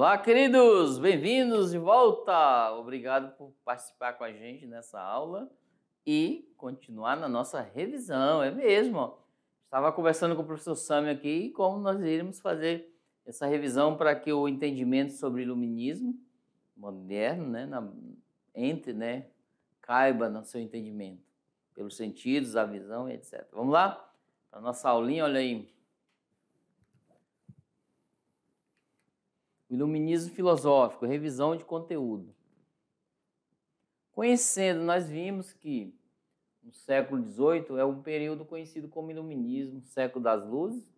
Olá, queridos! Bem-vindos de volta! Obrigado por participar com a gente nessa aula e continuar na nossa revisão, é mesmo. Ó. Estava conversando com o professor Sami aqui como nós iríamos fazer essa revisão para que o entendimento sobre iluminismo moderno, caiba no seu entendimento, pelos sentidos, a visão, etc. Vamos lá? Para a nossa aulinha, olha aí. Iluminismo filosófico, revisão de conteúdo. Conhecendo, nós vimos que no século XVIII é um período conhecido como iluminismo, século das luzes,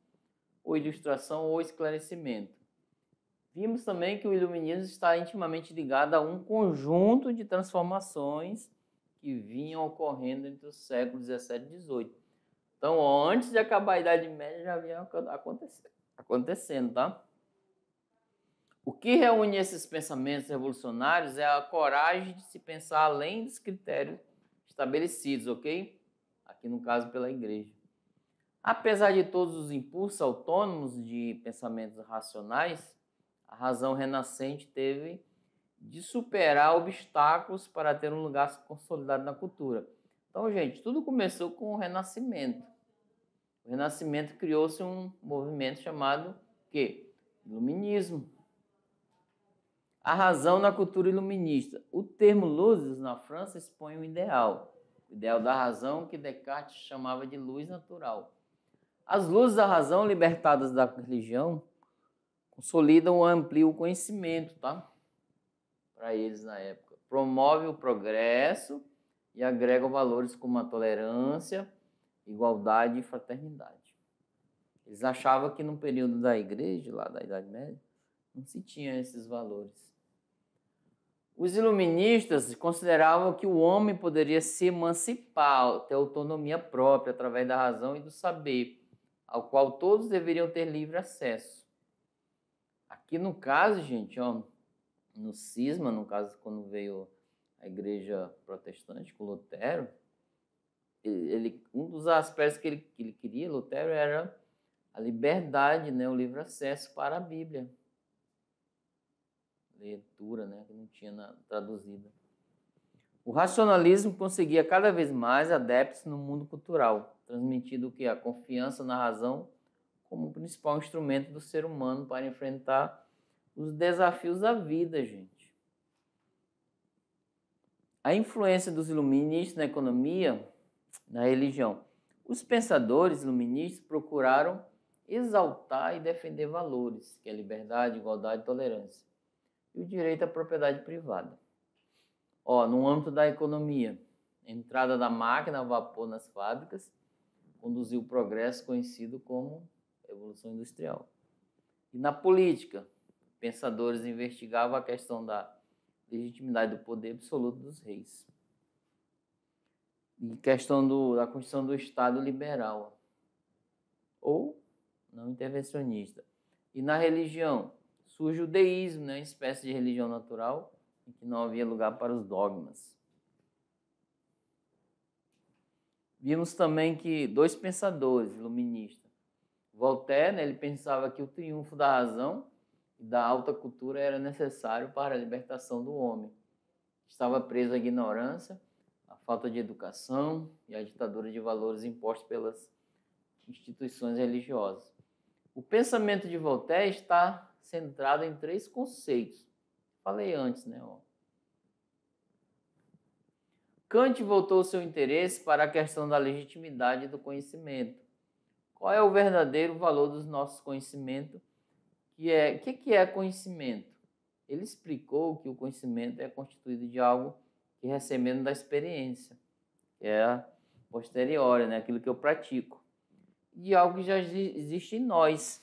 ou ilustração ou esclarecimento. Vimos também que o iluminismo está intimamente ligado a um conjunto de transformações que vinham ocorrendo entre os séculos XVII e XVIII. Então, antes de acabar a Idade Média, já vinha acontecendo, tá? O que reúne esses pensamentos revolucionários é a coragem de se pensar além dos critérios estabelecidos, ok? Aqui no caso pela igreja. Apesar de todos os impulsos autônomos de pensamentos racionais, a razão renascente teve de superar obstáculos para ter um lugar consolidado na cultura. Então, gente, tudo começou com o Renascimento. O Renascimento criou-se um movimento chamado quê? Iluminismo. A razão na cultura iluminista. O termo luzes na França expõe o ideal da razão que Descartes chamava de luz natural. As luzes da razão libertadas da religião consolidam ou ampliam o conhecimento, tá? Para eles na época. Promove o progresso e agregam valores como a tolerância, igualdade e fraternidade. Eles achavam que no período da igreja, lá da Idade Média, não se tinha esses valores. Os iluministas consideravam que o homem poderia se emancipar, ter autonomia própria através da razão e do saber, ao qual todos deveriam ter livre acesso. Aqui no caso, gente, ó, no cisma, no caso quando veio a igreja protestante com Lutero, um dos aspectos que ele queria, Lutero, era a liberdade, o livre acesso para a Bíblia. Leitura, que não tinha traduzida. O racionalismo conseguia cada vez mais adeptos no mundo cultural, transmitindo que a confiança na razão como o principal instrumento do ser humano para enfrentar os desafios da vida, gente. A influência dos iluministas na economia, na religião. Os pensadores iluministas procuraram exaltar e defender valores, que é liberdade, igualdade e tolerância, e o direito à propriedade privada. No âmbito da economia, a entrada da máquina a vapor nas fábricas conduziu o progresso conhecido como Revolução Industrial. E na política, pensadores investigavam a questão da legitimidade do poder absoluto dos reis. E questão da constituição do Estado liberal, ou não intervencionista. E na religião, surge o deísmo, uma espécie de religião natural, em que não havia lugar para os dogmas. Vimos também que dois pensadores iluministas. Voltaire, ele pensava que o triunfo da razão e da alta cultura era necessário para a libertação do homem. Estava preso à ignorância, à falta de educação e à ditadura de valores impostos pelas instituições religiosas. O pensamento de Voltaire está centrado em três conceitos. Falei antes, Kant voltou seu interesse para a questão da legitimidade do conhecimento. Qual é o verdadeiro valor dos nossos conhecimentos? O que é conhecimento? Ele explicou que o conhecimento é constituído de algo que recebemos da experiência, que é a posteriori, aquilo que eu pratico, de algo que já existe em nós.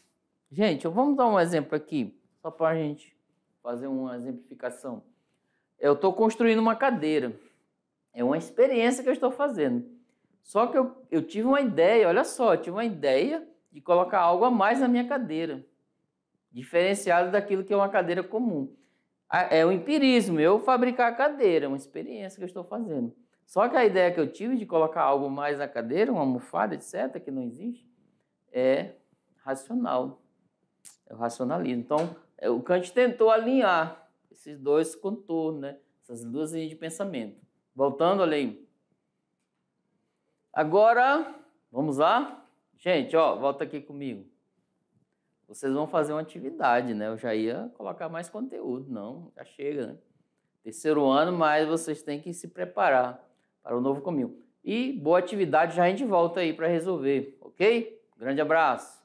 Gente, vamos dar um exemplo aqui, só para a gente fazer uma exemplificação. Eu estou construindo uma cadeira. É uma experiência que eu estou fazendo. Só que eu tive uma ideia, olha só, eu tive uma ideia de colocar algo a mais na minha cadeira, diferenciado daquilo que é uma cadeira comum. É o empirismo, eu fabricar a cadeira, uma experiência que eu estou fazendo. Só que a ideia que eu tive de colocar algo mais na cadeira, uma almofada, etc., que não existe, é racional. É o racionalismo. Então, O Kant tentou alinhar esses dois contornos, né? Essas duas linhas de pensamento. Voltando, olha aí. Agora, vamos lá? Gente, ó, volta aqui comigo. Vocês vão fazer uma atividade, né? Eu já ia colocar mais conteúdo, não, já chega, né? Terceiro ano, mas vocês têm que se preparar para o novo comigo. E boa atividade, já a gente volta aí para resolver, ok? Grande abraço.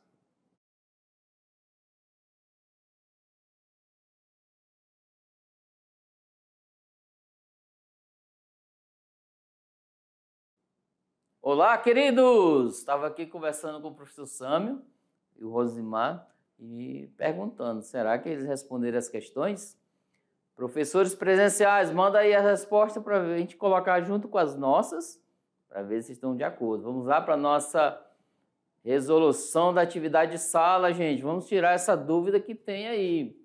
Olá, queridos! Estava aqui conversando com o professor Sâmio e o Rosimar e perguntando, será que eles responderam as questões? Professores presenciais, manda aí a resposta para a gente colocar junto com as nossas, para ver se estão de acordo. Vamos lá para a nossa resolução da atividade de sala, gente. Vamos tirar essa dúvida que tem aí.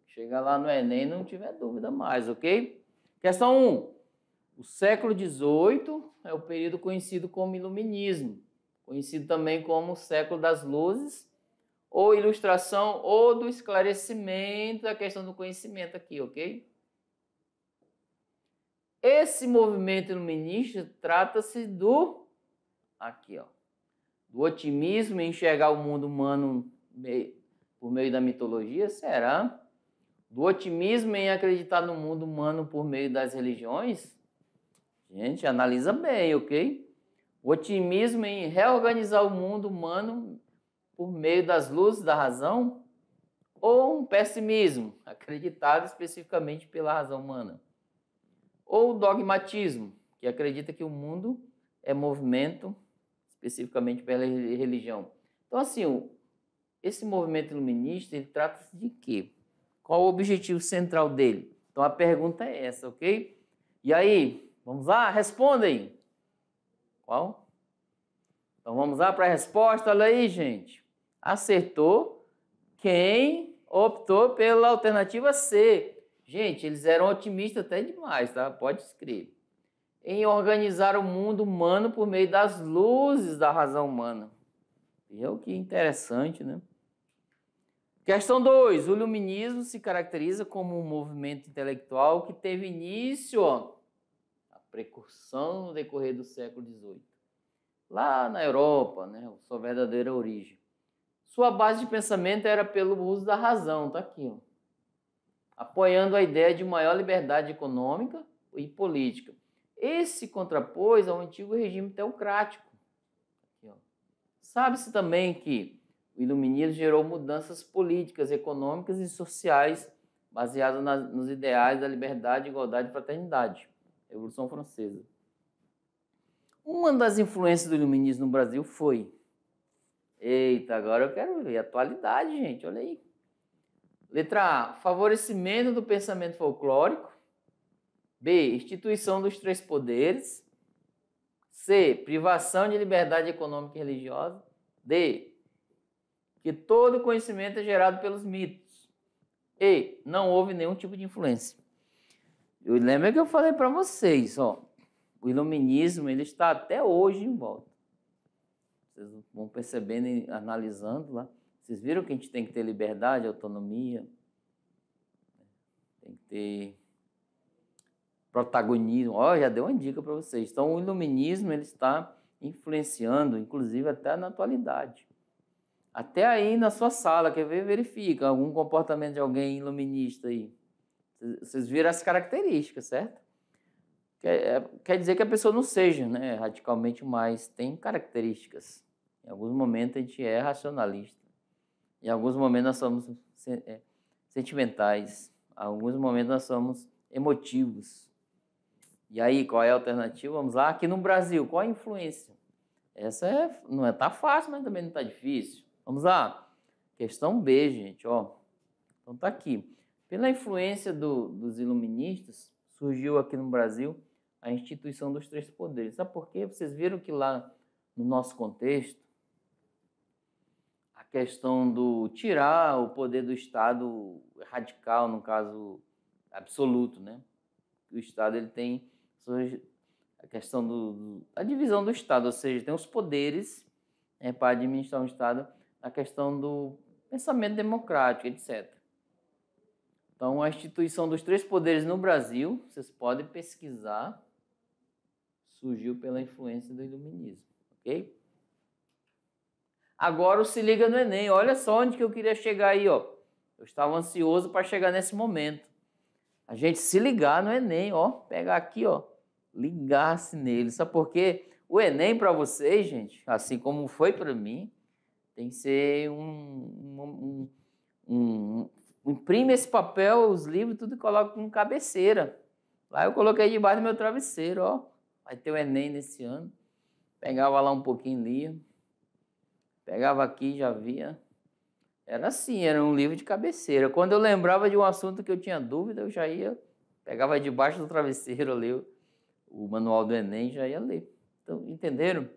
Chega lá no Enem e não tiver dúvida mais, ok? Questão 1. O século XVIII é o período conhecido como Iluminismo, conhecido também como século das luzes, ou ilustração, ou do esclarecimento da questão do conhecimento aqui, ok? Esse movimento iluminista trata-se do, aqui ó, do otimismo em enxergar o mundo humano por meio da mitologia, será? Do otimismo em acreditar no mundo humano por meio das religiões? Gente, analisa bem, ok? O otimismo em reorganizar o mundo humano por meio das luzes da razão? Ou um pessimismo, acreditado especificamente pela razão humana? Ou o dogmatismo, que acredita que o mundo é movimento especificamente pela religião? Então, assim, esse movimento iluminista, ele trata-se de quê? Qual o objetivo central dele? Então, a pergunta é essa, ok? E aí, vamos lá? Respondem! Qual? Então, vamos lá para a resposta. Olha aí, gente. Acertou quem optou pela alternativa C. Gente, eles eram otimistas até demais, tá? Pode escrever. Em organizar o mundo humano por meio das luzes da razão humana. Viu que interessante, né? Questão 2. O iluminismo se caracteriza como um movimento intelectual que teve início, a precursão no decorrer do século XVIII. Lá na Europa, né? Sua verdadeira origem. Sua base de pensamento era pelo uso da razão, tá aqui, ó. Apoiando a ideia de maior liberdade econômica e política. Esse contrapôs ao antigo regime teocrático. Sabe-se também que o iluminismo gerou mudanças políticas, econômicas e sociais baseadas nos ideais da liberdade, igualdade e fraternidade. Revolução Francesa. Uma das influências do iluminismo no Brasil foi... Eita, agora eu quero ver. Atualidade, gente, olha aí. Letra A, favorecimento do pensamento folclórico. B, instituição dos três poderes. C, privação de liberdade econômica e religiosa. D, que todo conhecimento é gerado pelos mitos. E, não houve nenhum tipo de influência. Eu lembro que eu falei para vocês, ó, o iluminismo ele está até hoje em volta. Vocês vão percebendo e analisando lá. Vocês viram que a gente tem que ter liberdade, autonomia, tem que ter protagonismo. Ó, já deu uma dica para vocês. Então, o iluminismo ele está influenciando, inclusive até na atualidade. Até aí na sua sala, quer ver? Verifica algum comportamento de alguém iluminista aí. Vocês viram as características, certo? Quer dizer que a pessoa não seja, né, radicalmente mais, tem características. Em alguns momentos a gente é racionalista. Em alguns momentos nós somos sentimentais. Em alguns momentos nós somos emotivos. E aí, qual é a alternativa? Vamos lá. Aqui no Brasil, qual a influência? Essa não tá fácil, mas também não tá difícil. Vamos lá. Questão B, gente, ó. Então tá aqui. Pela influência dos iluministas, surgiu aqui no Brasil a instituição dos três poderes. Sabe por quê? Vocês viram que lá no nosso contexto, a questão do tirar o poder do Estado radical, no caso absoluto, né? O Estado ele tem a questão da divisão do Estado, ou seja, tem os poderes, né, para administrar um Estado, a questão do pensamento democrático, etc. Então, a instituição dos três poderes no Brasil, vocês podem pesquisar, surgiu pela influência do iluminismo, ok? Agora, se liga no Enem. Olha só onde que eu queria chegar aí, ó. Eu estava ansioso para chegar nesse momento. A gente se ligar no Enem, ó. Pegar aqui, ó. Ligar-se nele. Sabe por quê? O Enem para vocês, gente, assim como foi para mim, tem que ser imprime esse papel, os livros, tudo e coloca com cabeceira. Lá eu coloquei debaixo do meu travesseiro, ó. Vai ter o Enem nesse ano. Pegava lá um pouquinho, lia. Pegava aqui, já via. Era assim, era um livro de cabeceira. Quando eu lembrava de um assunto que eu tinha dúvida, eu já ia, pegava debaixo do travesseiro, lia o manual do Enem, já ia ler. Então, entenderam?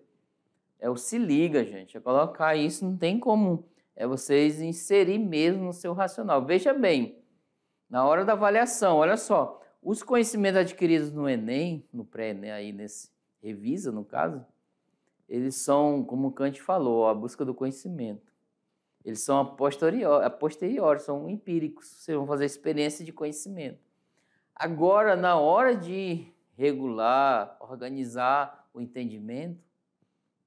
É o se liga, gente. É colocar isso, não tem como. É vocês inserir mesmo no seu racional. Veja bem, na hora da avaliação, olha só, os conhecimentos adquiridos no Enem, no pré-Enem, aí nesse revisa, no caso, eles são, como o Kant falou, a busca do conhecimento. Eles são a posteriori, são empíricos. Vocês vão fazer experiência de conhecimento. Agora, na hora de regular, organizar o entendimento,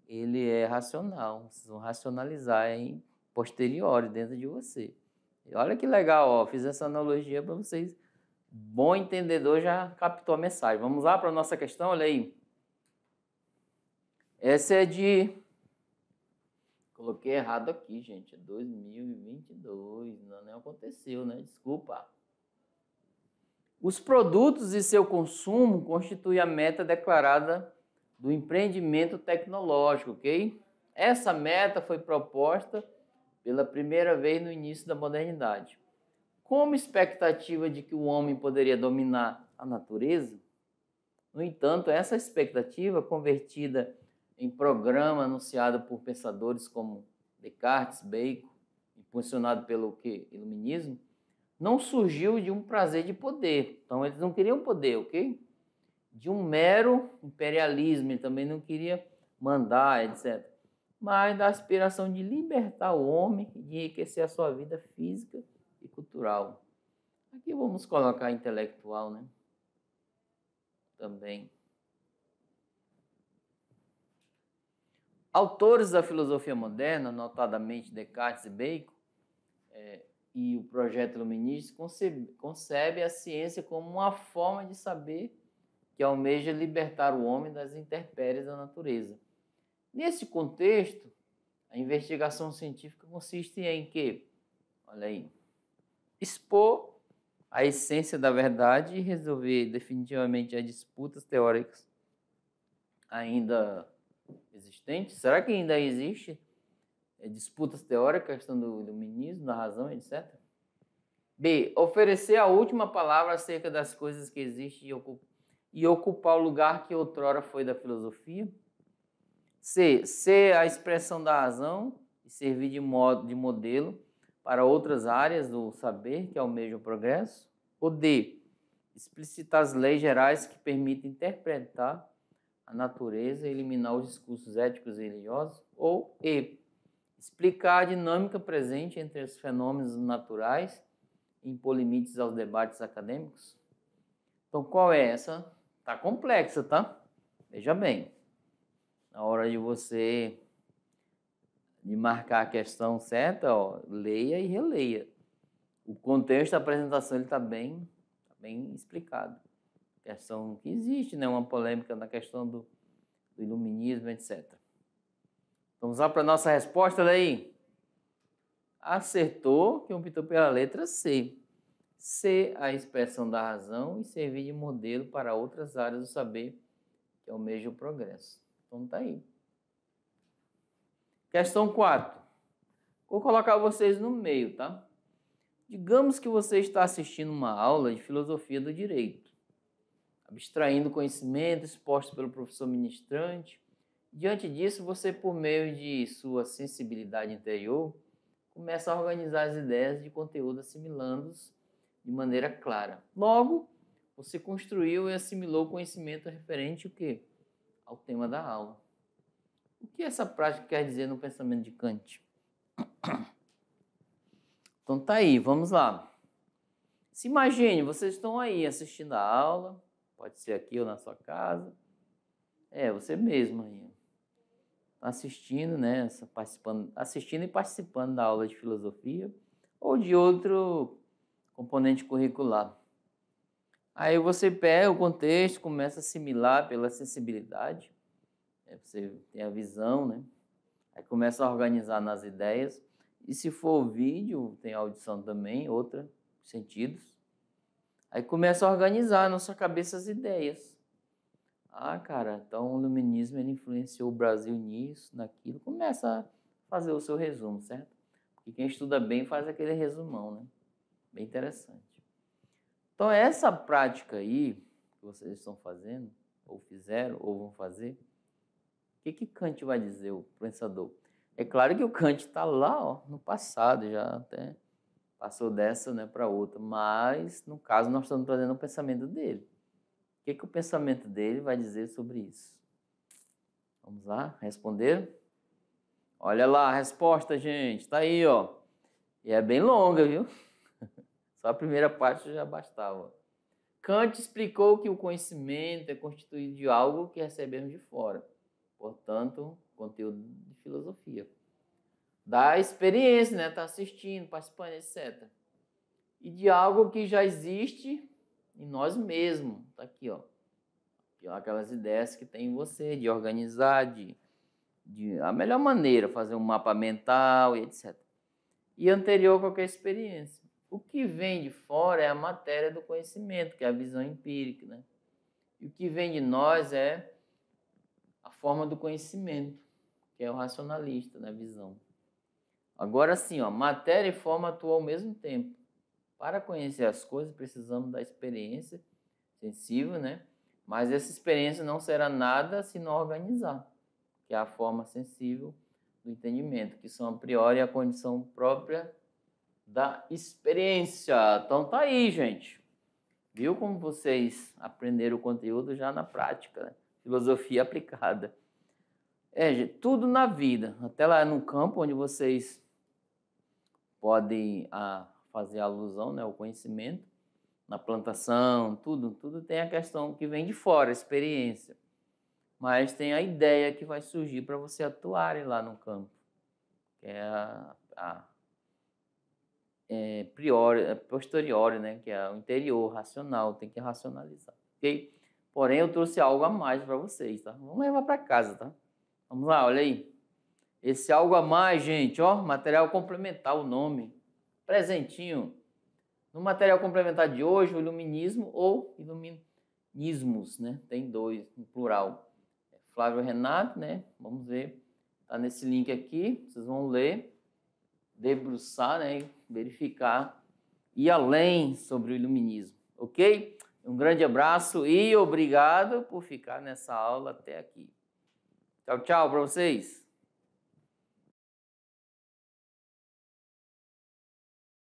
ele é racional. Vocês vão racionalizar em posteriori dentro de você. E olha que legal, ó, fiz essa analogia para vocês. Bom entendedor já captou a mensagem. Vamos lá para a nossa questão, olha aí. Essa é de... Coloquei errado aqui, gente. É 2022. Não aconteceu, né? Desculpa. Os produtos e seu consumo constituem a meta declarada do empreendimento tecnológico, ok? Essa meta foi proposta pela primeira vez no início da modernidade. Como expectativa de que o homem poderia dominar a natureza, no entanto, essa expectativa, convertida em programa anunciado por pensadores como Descartes, Bacon, impulsionado pelo iluminismo, não surgiu de um prazer de poder. Então, eles não queriam poder, ok? De um mero imperialismo, ele também não queria mandar, etc. Mas da aspiração de libertar o homem e de enriquecer a sua vida física e cultural. Aqui vamos colocar intelectual, né? Também. Autores da filosofia moderna, notadamente Descartes e Bacon, e o projeto iluminista, concebe a ciência como uma forma de saber que almeja libertar o homem das intempéries da natureza. Nesse contexto, a investigação científica consiste em quê? Olha aí, expor a essência da verdade e resolver definitivamente as disputas teóricas ainda existentes. Será que ainda existe disputas teóricas, questão do iluminismo, da razão, etc. B. Oferecer a última palavra acerca das coisas que existem e ocupar o lugar que outrora foi da filosofia. C. Ser a expressão da razão e servir de modelo para outras áreas do saber que almejam o progresso. Ou D. Explicitar as leis gerais que permitem interpretar a natureza e eliminar os discursos éticos e religiosos. Ou E. Explicar a dinâmica presente entre os fenômenos naturais e impor limites aos debates acadêmicos. Então, qual é essa? Tá complexa, tá? Veja bem. Na hora de você marcar a questão certa, ó, leia e releia. O contexto da apresentação está bem explicado. A questão que existe, né, uma polêmica na questão do iluminismo, etc. Vamos lá para a nossa resposta daí. Acertou que optou pela letra C. Ser a expressão da razão e servir de modelo para outras áreas do saber que almeja o progresso. Então tá aí. Questão 4. Vou colocar vocês no meio, tá? Digamos que você está assistindo uma aula de filosofia do direito, abstraindo conhecimento exposto pelo professor ministrante. Diante disso, você, por meio de sua sensibilidade interior, começa a organizar as ideias de conteúdo assimilando-os de maneira clara. Logo, você construiu e assimilou o conhecimento referente ao quê? Ao tema da aula. O que essa prática quer dizer no pensamento de Kant? Então tá aí, vamos lá. Se imagine, vocês estão aí assistindo a aula, pode ser aqui ou na sua casa. Você mesmo aí. Tá assistindo, né? Assistindo e participando da aula de filosofia ou de outro componente curricular. Aí você pega o contexto, começa a assimilar pela sensibilidade. Você tem a visão, né? Aí começa a organizar nas ideias. E se for vídeo, tem audição também, outros sentidos. Aí começa a organizar na sua cabeça as ideias. Ah, cara, então o iluminismo ele influenciou o Brasil nisso, naquilo. Começa a fazer o seu resumo, certo? Porque quem estuda bem faz aquele resumão, né? Bem interessante. Então, essa prática aí que vocês estão fazendo, ou fizeram, ou vão fazer, o que Kant vai dizer, o pensador? É claro que o Kant está lá, ó, no passado, já até passou dessa, né, para outra, mas, no caso, nós estamos trazendo o pensamento dele. O que o pensamento dele vai dizer sobre isso? Vamos lá, responder? Olha lá a resposta, gente, está aí, ó. E é bem longa, viu? Só a primeira parte já bastava. Kant explicou que o conhecimento é constituído de algo que recebemos de fora. Portanto, conteúdo de filosofia. Da experiência, né? Tá assistindo, participando, etc. E de algo que já existe em nós mesmos. Tá aqui, ó. Aquelas ideias que tem em você, de organizar, de a melhor maneira, fazer um mapa mental e etc. E anterior a qualquer experiência. O que vem de fora é a matéria do conhecimento, que é a visão empírica, né? E o que vem de nós é a forma do conhecimento, que é o racionalista, né? Visão. Agora sim, ó, matéria e forma atuam ao mesmo tempo. Para conhecer as coisas, precisamos da experiência sensível, né? Mas essa experiência não será nada se não organizar, que é a forma sensível do entendimento, que são a priori a condição própria da experiência. Então tá aí, gente. Viu como vocês aprenderam o conteúdo já na prática, né? Filosofia aplicada. Gente, tudo na vida, até lá no campo onde vocês podem fazer alusão, né, ao conhecimento, na plantação, tudo tem a questão que vem de fora, a experiência. Mas tem a ideia que vai surgir para você atuar lá no campo, que é posteriori, né, que é o interior, racional, tem que racionalizar, ok? Porém, eu trouxe algo a mais para vocês, tá? Vamos levar para casa, tá? Vamos lá, olha aí. Esse algo a mais, gente, ó, material complementar, o nome, presentinho. No material complementar de hoje, o iluminismo ou iluminismos, né? Tem dois, no plural. Flávio Renato, né? Vamos ver. Tá nesse link aqui, vocês vão ler, debruçar, né? Verificar, ir além sobre o iluminismo, ok? Um grande abraço e obrigado por ficar nessa aula até aqui. Tchau, tchau para vocês.